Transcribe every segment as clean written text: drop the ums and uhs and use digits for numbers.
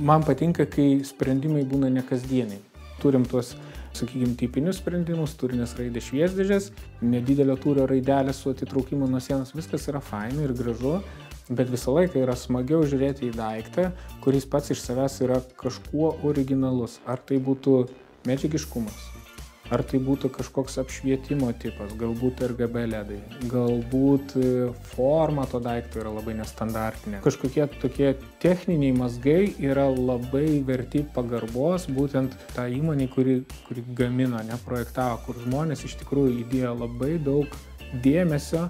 Man patinka, kai sprendimai būna nekasdieniai. Turim tuos, sakykime, tipinius sprendimus, turinės raidės šviesdėžės, nedidelio tūrio raidelės su atitraukimu nuo sienos, viskas yra faina ir gražu, bet visą laiką yra smagiau žiūrėti į daiktą, kuris pats iš savęs yra kažkuo originalus. Ar tai būtų medžiagiškumas, ar tai būtų kažkoks apšvietimo tipas, galbūt RGB ledai, galbūt forma to daikto yra labai nestandartinė. Kažkokie tokie techniniai mazgai yra labai verti pagarbos būtent tą įmonį, kuri gamino, neprojektavo, kur žmonės iš tikrųjų įdėjo labai daug dėmesio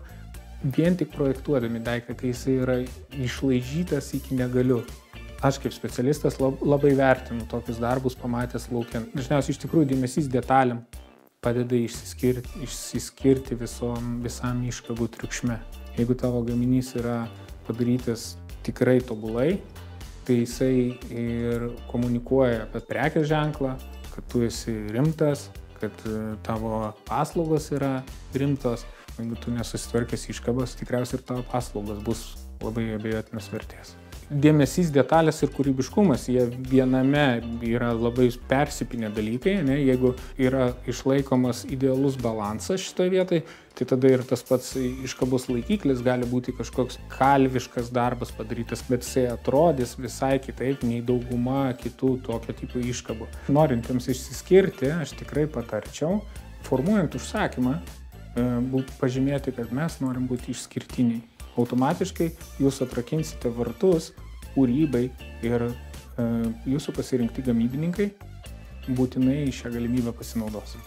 vien tik projektuodami daiktą, kai jisai yra išlaižytas iki negaliu. Aš kaip specialistas labai vertinu tokius darbus pamatęs laukiant. Dažniausiai iš tikrųjų dėmesys detalėm padeda išsiskirti visam iškabų triukšme. Jeigu tavo gaminys yra padarytas tikrai tobulai, tai jisai ir komunikuoja apie prekės ženklą, kad tu esi rimtas, kad tavo paslaugos yra rimtos. Jeigu tu nesusitvarkęs iškabas, tikriausiai ir tavo paslaugos bus labai abejotinos vertės. Dėmesys, detalės ir kūrybiškumas, jie viename yra labai persipinę dalykai, ne? Jeigu yra išlaikomas idealus balansas šitoje vietoje, tai tada ir tas pats iškabos laikiklis gali būti kažkoks kalviškas darbas padarytas, bet jisai atrodys visai kitaip nei dauguma kitų tokio tipo iškabų. Norintiems išsiskirti, aš tikrai patarčiau, formuojant užsakymą, pažymėti, kad mes norim būti išskirtiniai. Automatiškai jūs atrakinsite vartus kūrybai ir jūsų pasirinkti gamybininkai būtinai šią galimybę pasinaudos.